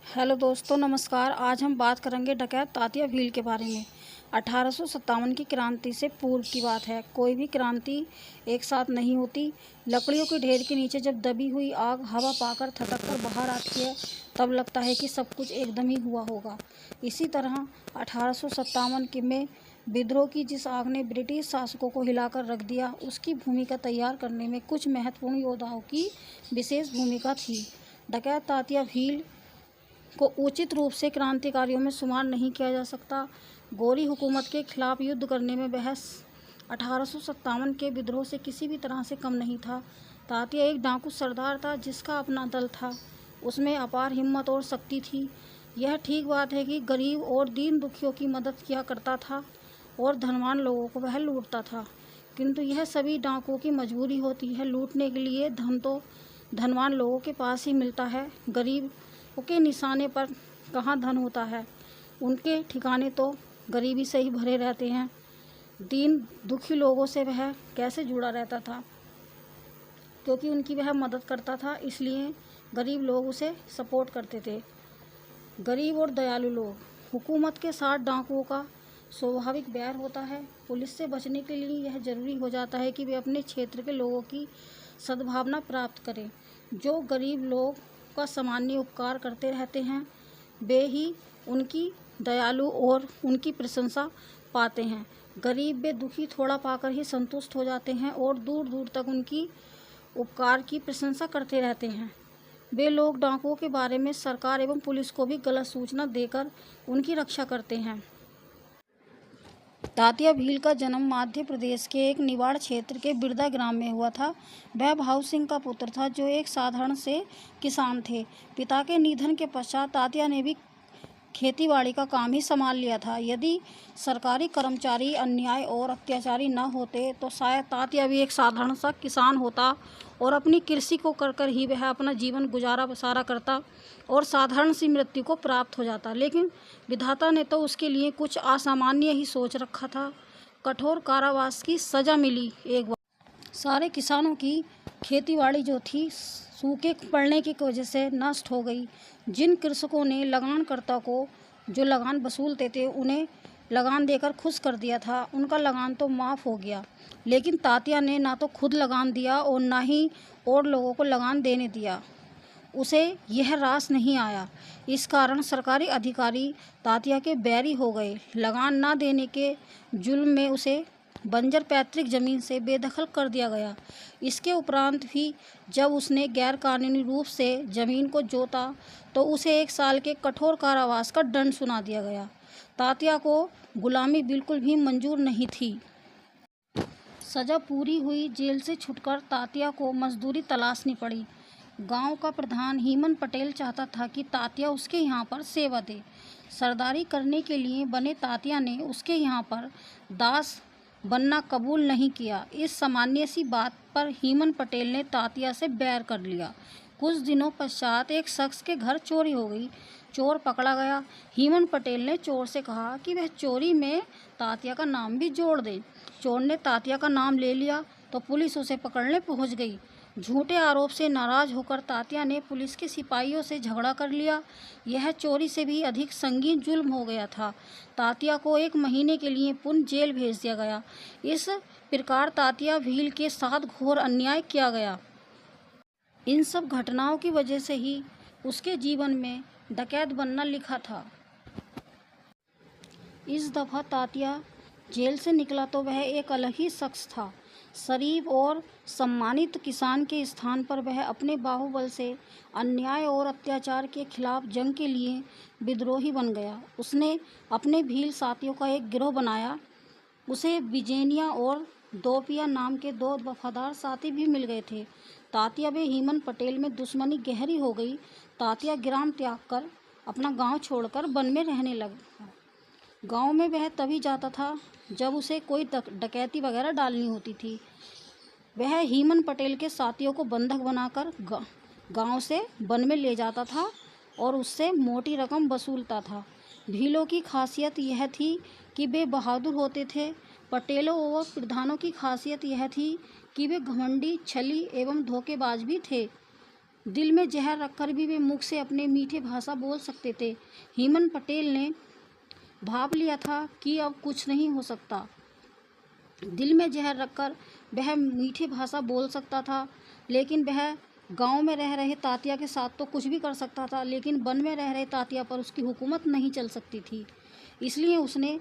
Hello दोस्तों, नमस्कार। आज हम बात करेंगे डकैत तात्या भील के बारे में। 1857 की क्रांति से पूर्व की बात है। कोई भी क्रांति एक साथ नहीं होती। लकड़ियों के ढेर के नीचे जब दबी हुई आग हवा पाकर थटक कर बाहर आती है, तब लगता है कि सब कुछ एकदम ही हुआ होगा। इसी तरह 1857 के में विद्रोह की जिस आग ने ब्रिटिश शासकों को हिलाकर रख दिया, उसकी भूमिका तैयार करने में कुछ महत्वपूर्ण योद्धाओं की विशेष भूमिका थी। डकैत तात्या भील को उचित रूप से क्रांतिकारियों में शुमार नहीं किया जा सकता। गोरी हुकूमत के खिलाफ युद्ध करने में बहस 1857 के विद्रोह से किसी भी तरह से कम नहीं था। तात्या एक डाकू सरदार था जिसका अपना दल था। उसमें अपार हिम्मत और शक्ति थी। यह ठीक बात है कि गरीब और दीन दुखियों की मदद किया करता था और धनवान लोगों को वह लूटता था, किंतु यह सभी डाकुओं की मजबूरी होती है। लूटने के लिए धन तो धनवान लोगों के पास ही मिलता है। गरीब के निशाने पर कहाँ धन होता है, उनके ठिकाने तो गरीबी से ही भरे रहते हैं। दीन दुखी लोगों से वह कैसे जुड़ा रहता था, क्योंकि उनकी वह मदद करता था, इसलिए गरीब लोग उसे सपोर्ट करते थे। गरीब और दयालु लोग। हुकूमत के साथ डाकुओं का स्वाभाविक बैर होता है। पुलिस से बचने के लिए यह जरूरी हो जाता है कि वे अपने क्षेत्र के लोगों की सद्भावना प्राप्त करें। जो गरीब लोग का सामान्य उपकार करते रहते हैं, वे ही उनकी दयालु और उनकी प्रशंसा पाते हैं। गरीब वे दुखी थोड़ा पाकर ही संतुष्ट हो जाते हैं और दूर दूर तक उनकी उपकार की प्रशंसा करते रहते हैं। वे लोग डाकुओं के बारे में सरकार एवं पुलिस को भी गलत सूचना देकर उनकी रक्षा करते हैं। तात्या भील का जन्म मध्य प्रदेश के एक निवाड़ क्षेत्र के बिरदा ग्राम में हुआ था। वह भाऊ सिंह का पुत्र था, जो एक साधारण से किसान थे। पिता के निधन के पश्चात तात्या ने भी खेतीबाड़ी का काम ही संभाल लिया था। यदि सरकारी कर्मचारी अन्याय और अत्याचारी न होते, तो शायद तात्या भी एक साधारण सा किसान होता और अपनी कृषि को कर ही वह अपना जीवन गुजारा बसारा करता और साधारण सी मृत्यु को प्राप्त हो जाता। लेकिन विधाता ने तो उसके लिए कुछ असामान्य ही सोच रखा था। कठोर कारावास की सजा मिली। एक बार सारे किसानों की खेतीबाड़ी जो थी, सूखे पड़ने की वजह से नष्ट हो गई। जिन कृषकों ने लगानकर्ता को जो लगान वसूलते थे, उन्हें लगान देकर खुश कर दिया था, उनका लगान तो माफ़ हो गया। लेकिन तात्या ने ना तो खुद लगान दिया और ना ही और लोगों को लगान देने दिया। उसे यह रास नहीं आया। इस कारण सरकारी अधिकारी तात्या के बैरी हो गए। लगान ना देने के जुल्म में उसे बंजर पैतृक जमीन से बेदखल कर दिया गया। इसके उपरांत भी जब उसने गैर कानूनी रूप से जमीन को जोता, तो उसे 1 साल के कठोर कारावास का दंड सुना दिया गया। तात्या को गुलामी बिल्कुल भी मंजूर नहीं थी। सजा पूरी हुई, जेल से छुटकर तात्या को मजदूरी तलाशनी पड़ी। गांव का प्रधान हीमन पटेल चाहता था कि तात्या उसके यहाँ पर सेवा दे। सरदारी करने के लिए बने तात्या ने उसके यहाँ पर दास बनना कबूल नहीं किया। इस सामान्य सी बात पर हीमन पटेल ने तात्या से बैर कर लिया। कुछ दिनों पश्चात एक शख्स के घर चोरी हो गई। चोर पकड़ा गया। हीमन पटेल ने चोर से कहा कि वह चोरी में तात्या का नाम भी जोड़ दे। चोर ने तात्या का नाम ले लिया तो पुलिस उसे पकड़ने पहुंच गई। झूठे आरोप से नाराज होकर तात्या ने पुलिस के सिपाहियों से झगड़ा कर लिया। यह चोरी से भी अधिक संगीन जुल्म हो गया था। तात्या को 1 महीने के लिए पुनः जेल भेज दिया गया। इस प्रकार तात्या भील के साथ घोर अन्याय किया गया। इन सब घटनाओं की वजह से ही उसके जीवन में डकैत बनना लिखा था। इस दफा तात्या जेल से निकला तो वह एक अलग ही शख्स था। शरीफ और सम्मानित किसान के स्थान पर वह अपने बाहुबल से अन्याय और अत्याचार के खिलाफ जंग के लिए विद्रोही बन गया। उसने अपने भील साथियों का एक गिरोह बनाया। उसे बिजेनिया और दोपिया नाम के 2 वफादार साथी भी मिल गए थे। तात्या व हीमन पटेल में दुश्मनी गहरी हो गई। तात्या ग्राम त्याग कर अपना गांव छोड़कर वन में रहने लगा। गांव में वह तभी जाता था जब उसे कोई डकैती वगैरह डालनी होती थी। वह हीमन पटेल के साथियों को बंधक बनाकर गांव से वन में ले जाता था और उससे मोटी रकम वसूलता था। भीलों की खासियत यह थी कि वे बहादुर होते थे। पटेलों और प्रधानों की खासियत यह थी कि वे घमंडी, छली एवं धोखेबाज भी थे। दिल में जहर रखकर भी वे मुख से अपने मीठे भाषा बोल सकते थे। हेमंत पटेल ने भाप लिया था कि अब कुछ नहीं हो सकता। दिल में जहर रखकर वह मीठे भाषा बोल सकता था, लेकिन वह गांव में रह रहे तात्या के साथ तो कुछ भी कर सकता था, लेकिन वन में रह रहे तात्या पर उसकी हुकूमत नहीं चल सकती थी। इसलिए उसने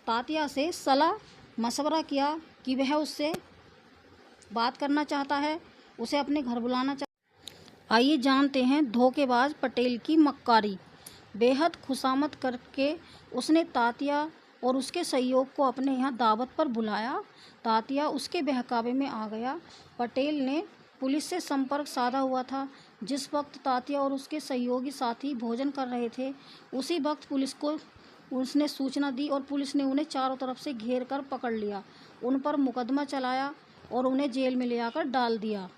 तात्या से सलाह मशवरा किया कि वह उससे बात करना चाहता है, उसे अपने घर बुलाना चाहता। आइए जानते हैं धोखेबाज पटेल की मक्कारी। बेहद खुशामद करके उसने तात्या और उसके सहयोग को अपने यहाँ दावत पर बुलाया। तात्या उसके बहकावे में आ गया। पटेल ने पुलिस से संपर्क साधा हुआ था। जिस वक्त तात्या और उसके सहयोगी साथी भोजन कर रहे थे, उसी वक्त पुलिस को उसने सूचना दी और पुलिस ने उन्हें चारों तरफ से घेर कर पकड़ लिया। उन पर मुकदमा चलाया और उन्हें जेल में ले जाकर डाल दिया।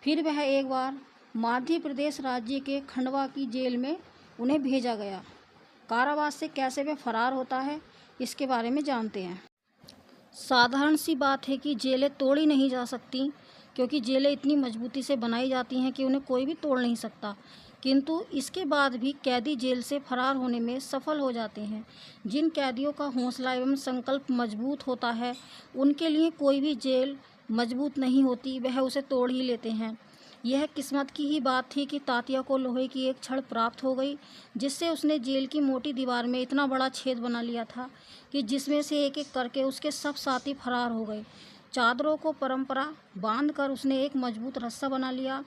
फिर वह एक बार मध्य प्रदेश राज्य के खंडवा की जेल में उन्हें भेजा गया। कारावास से कैसे वह फरार होता है, इसके बारे में जानते हैं। साधारण सी बात है कि जेलें तोड़ी नहीं जा सकती, क्योंकि जेलें इतनी मजबूती से बनाई जाती हैं कि उन्हें कोई भी तोड़ नहीं सकता। किंतु इसके बाद भी कैदी जेल से फरार होने में सफल हो जाते हैं। जिन कैदियों का हौसला एवं संकल्प मजबूत होता है, उनके लिए कोई भी जेल मजबूत नहीं होती, वह उसे तोड़ ही लेते हैं। यह किस्मत की ही बात थी कि तात्या को लोहे की एक छड़ प्राप्त हो गई, जिससे उसने जेल की मोटी दीवार में इतना बड़ा छेद बना लिया था कि जिसमें से एक एक करके उसके सब साथी फरार हो गए। चादरों को परंपरा बांधकर उसने एक मजबूत रस्सा बना लिया।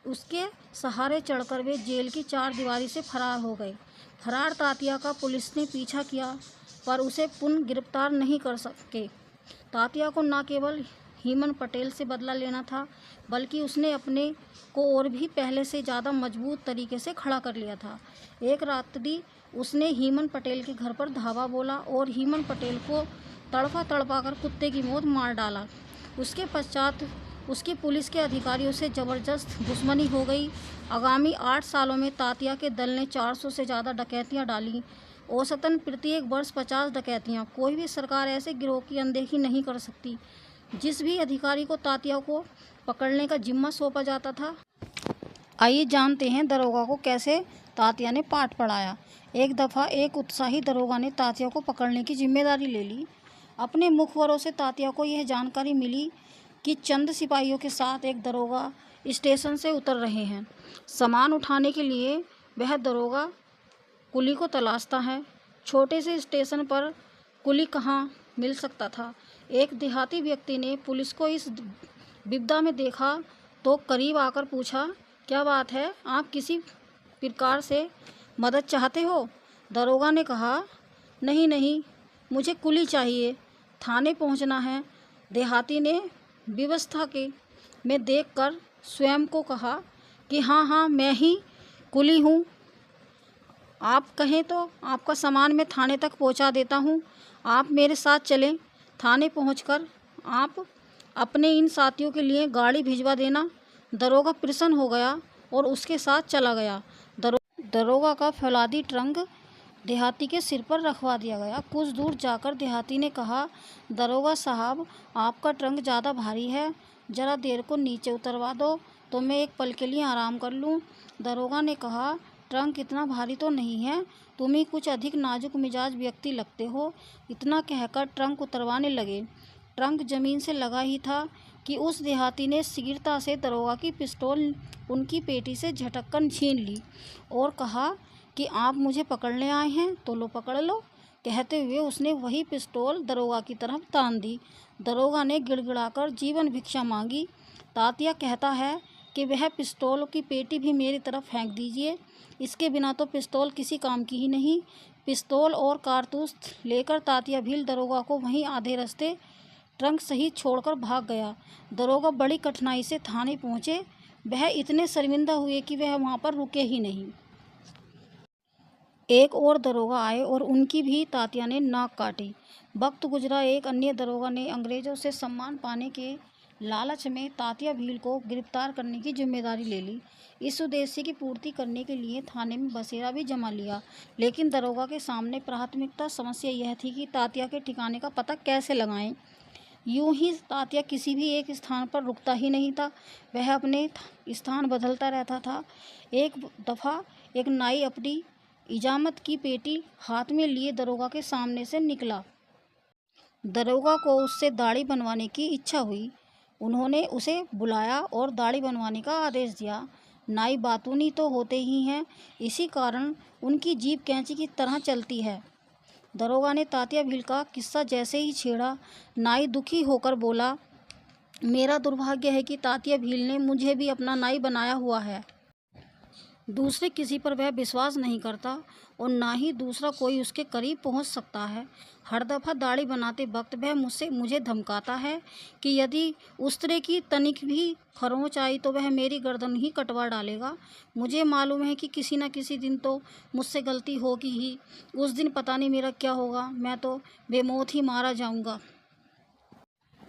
उसके सहारे चढ़कर वे जेल की चार दीवारी से फरार हो गए। फरार तात्या का पुलिस ने पीछा किया, पर उसे पुनः गिरफ्तार नहीं कर सके। तात्या को न केवल हेमंत पटेल से बदला लेना था, बल्कि उसने अपने को और भी पहले से ज़्यादा मजबूत तरीके से खड़ा कर लिया था। एक रात्रि उसने हेमंत पटेल के घर पर धावा बोला और हेमंत पटेल को तड़पा तड़पा कर कुत्ते की मौत मार डाला। उसके पश्चात उसकी पुलिस के अधिकारियों से ज़बरदस्त दुश्मनी हो गई। आगामी 8 सालों में तात्या के दल ने 400 से ज़्यादा डकैतियाँ डाली। औसतन प्रत्येक वर्ष 50 डकैतियाँ। कोई भी सरकार ऐसे गिरोह की अनदेखी नहीं कर सकती। जिस भी अधिकारी को तात्या को पकड़ने का जिम्मा सौंपा जाता था। आइए जानते हैं दरोगा को कैसे तात्या ने पाठ पढ़ाया। एक दफ़ा एक उत्साही दरोगा ने तात्या को पकड़ने की जिम्मेदारी ले ली। अपने मुखबरों से तात्या को यह जानकारी मिली कि चंद सिपाहियों के साथ एक दरोगा स्टेशन से उतर रहे हैं। सामान उठाने के लिए वह दरोगा कुली को तलाशता है। छोटे से स्टेशन पर कुली कहाँ मिल सकता था। एक देहाती व्यक्ति ने पुलिस को इस विपदा में देखा तो करीब आकर पूछा, क्या बात है, आप किसी प्रकार से मदद चाहते हो? दरोगा ने कहा, नहीं नहीं, मुझे कुली चाहिए, थाने पहुंचना है। देहाती ने व्यवस्था के में देखकर स्वयं को कहा कि हाँ, मैं ही कुली हूँ। आप कहें तो आपका सामान मैं थाने तक पहुंचा देता हूँ। आप मेरे साथ चलें। थाने पहुंचकर आप अपने इन साथियों के लिए गाड़ी भिजवा देना। दरोगा प्रसन्न हो गया और उसके साथ चला गया। दरोगा का फौलादी ट्रंक देहाती के सिर पर रखवा दिया गया। कुछ दूर जाकर देहाती ने कहा, दरोगा साहब, आपका ट्रंक ज़्यादा भारी है, ज़रा देर को नीचे उतरवा दो तो मैं एक पल के लिए आराम कर लूँ। दरोगा ने कहा, ट्रंक इतना भारी तो नहीं है, तुम ही कुछ अधिक नाजुक मिजाज व्यक्ति लगते हो। इतना कहकर ट्रंक उतरवाने लगे। ट्रंक जमीन से लगा ही था कि उस देहाती ने शीघ्रता से दरोगा की पिस्तौल उनकी पेटी से झटककर छीन ली और कहा कि आप मुझे पकड़ने आए हैं तो लो पकड़ लो। कहते हुए उसने वही पिस्तौल दरोगा की तरफ तान दी। दरोगा ने गिड़गिड़ाकर जीवन भिक्षा मांगी। तात्या कहता है कि वह पिस्तौल की पेटी भी मेरी तरफ फेंक दीजिए, इसके बिना तो पिस्तौल किसी काम की ही नहीं। पिस्तौल और कारतूस लेकर तात्या भील दरोगा को वहीं आधे रास्ते ट्रंक सहित छोड़कर भाग गया। दरोगा बड़ी कठिनाई से थाने पहुंचे। वह इतने शर्मिंदा हुए कि वह वहां पर रुके ही नहीं। एक और दरोगा आए और उनकी भी तात्या ने नाक काटी। वक्त गुजरा, एक अन्य दरोगा ने अंग्रेजों से सम्मान पाने के लालच में तात्या भील को गिरफ्तार करने की जिम्मेदारी ले ली। इस उद्देश्य की पूर्ति करने के लिए थाने में बसेरा भी जमा लिया, लेकिन दरोगा के सामने प्राथमिकता समस्या यह थी कि तात्या के ठिकाने का पता कैसे लगाएं। यूं ही तात्या किसी भी एक स्थान पर रुकता ही नहीं था, वह अपने स्थान बदलता रहता था। एक दफ़ा एक नाई अपनी इजामत की पेटी हाथ में लिए दरोगा के सामने से निकला। दरोगा को उससे दाढ़ी बनवाने की इच्छा हुई। उन्होंने उसे बुलाया और दाढ़ी बनवाने का आदेश दिया। नाई बातूनी तो होते ही हैं, इसी कारण उनकी जीभ कैंची की तरह चलती है। दरोगा ने तात्या भील का किस्सा जैसे ही छेड़ा, नाई दुखी होकर बोला, मेरा दुर्भाग्य है कि तात्या भील ने मुझे भी अपना नाई बनाया हुआ है। दूसरे किसी पर वह विश्वास नहीं करता और ना ही दूसरा कोई उसके करीब पहुंच सकता है। हर दफ़ा दाढ़ी बनाते वक्त वह मुझे धमकाता है कि यदि उस तरह की तनिक भी खरोंच आई तो वह मेरी गर्दन ही कटवा डालेगा। मुझे मालूम है कि किसी न किसी दिन तो मुझसे गलती होगी ही। उस दिन पता नहीं मेरा क्या होगा, मैं तो बेमौत ही मारा जाऊंगा।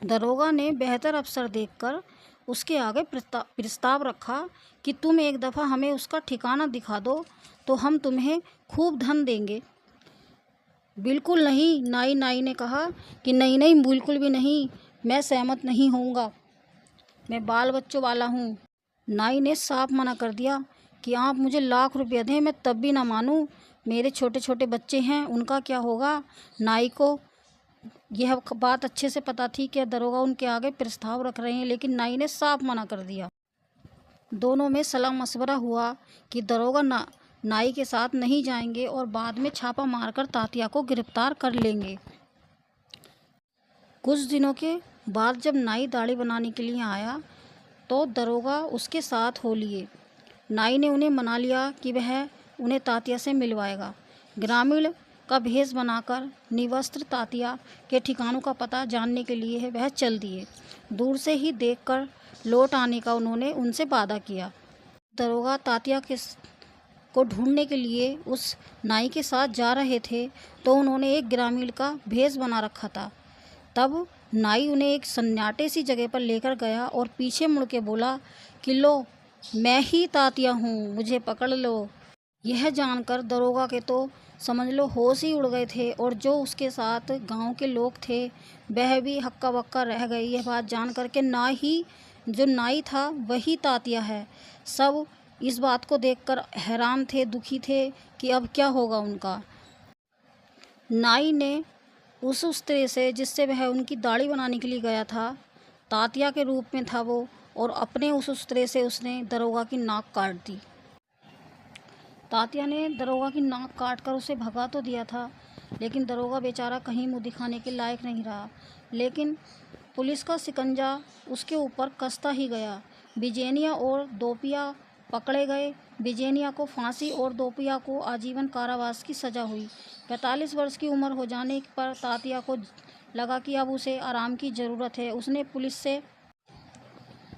दरोगा ने बेहतर अवसर देखकर उसके आगे प्रस्ताव रखा कि तुम एक दफ़ा हमें उसका ठिकाना दिखा दो तो हम तुम्हें खूब धन देंगे। बिल्कुल नहीं, नाई ने कहा कि नहीं, बिल्कुल भी नहीं, मैं सहमत नहीं होऊंगा, मैं बाल बच्चों वाला हूँ। नाई ने साफ मना कर दिया कि आप मुझे लाख रुपये दें, मैं तब भी ना मानूं, मेरे छोटे छोटे बच्चे हैं, उनका क्या होगा। नाई को यह बात अच्छे से पता थी कि दरोगा उनके आगे प्रस्ताव रख रहे हैं, लेकिन नाई ने साफ मना कर दिया। दोनों में सलाह मशवरा हुआ कि दरोगा नाई के साथ नहीं जाएंगे और बाद में छापा मारकर तात्या को गिरफ्तार कर लेंगे। कुछ दिनों के बाद जब नाई दाढ़ी बनाने के लिए आया तो दरोगा उसके साथ हो लिए। नाई ने उन्हें मना लिया कि वह उन्हें तात्या से मिलवाएगा। ग्रामीण का भेष बनाकर निवस्त्र तात्या के ठिकानों का पता जानने के लिए वह चल दिए। दूर से ही देखकर लौट आने का उन्होंने उनसे वादा किया। दरोगा तात्या को ढूंढने के लिए उस नाई के साथ जा रहे थे तो उन्होंने एक ग्रामीण का भेष बना रखा था। तब नाई उन्हें एक सन्नाटे सी जगह पर लेकर गया और पीछे मुड़ के बोला कि लो, मैं ही तात्या हूँ, मुझे पकड़ लो। यह जानकर दरोगा के तो समझ लो होश ही उड़ गए थे और जो उसके साथ गांव के लोग थे वह भी हक्का बक्का रह गए यह बात जानकर के जो नाई था वही तात्या है। सब इस बात को देखकर हैरान थे, दुखी थे कि अब क्या होगा उनका। नाई ने उस तरह से जिससे वह उनकी दाढ़ी बनाने के लिए गया था, तात्या के रूप में था वो, और अपने उस तरह से उसने दरोगा की नाक काट दी। तात्या ने दरोगा की नाक काटकर उसे भगा तो दिया था, लेकिन दरोगा बेचारा कहीं मुँह दिखाने के लायक नहीं रहा। लेकिन पुलिस का शिकंजा उसके ऊपर कसता ही गया। बिजेनिया और दोपिया पकड़े गए। बिजेनिया को फांसी और दोपिया को आजीवन कारावास की सज़ा हुई। 45 वर्ष की उम्र हो जाने पर तात्या को लगा कि अब उसे आराम की ज़रूरत है। उसने पुलिस से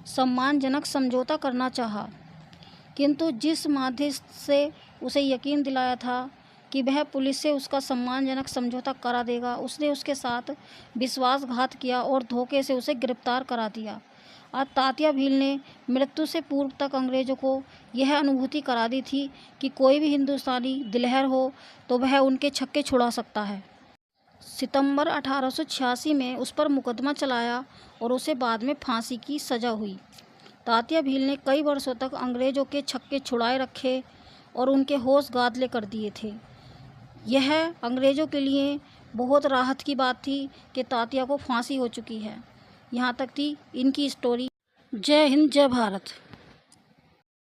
सम्मानजनक समझौता करना चाहा, किंतु जिस माध्यम से उसे यकीन दिलाया था कि वह पुलिस से उसका सम्मानजनक समझौता करा देगा, उसने उसके साथ विश्वासघात किया और धोखे से उसे गिरफ्तार करा दिया। आज तात्या भील ने मृत्यु से पूर्व तक अंग्रेज़ों को यह अनुभूति करा दी थी कि कोई भी हिंदुस्तानी दिलहर हो तो वह उनके छक्के छुड़ा सकता है। सितंबर 1886 में उस पर मुकदमा चलाया और उसे बाद में फांसी की सज़ा हुई। तात्या भील ने कई वर्षों तक अंग्रेज़ों के छक्के छुड़ाए रखे और उनके होश गादले कर दिए थे। यह अंग्रेज़ों के लिए बहुत राहत की बात थी कि तात्या को फांसी हो चुकी है। यहाँ तक थी इनकी स्टोरी। जय हिंद, जय भारत।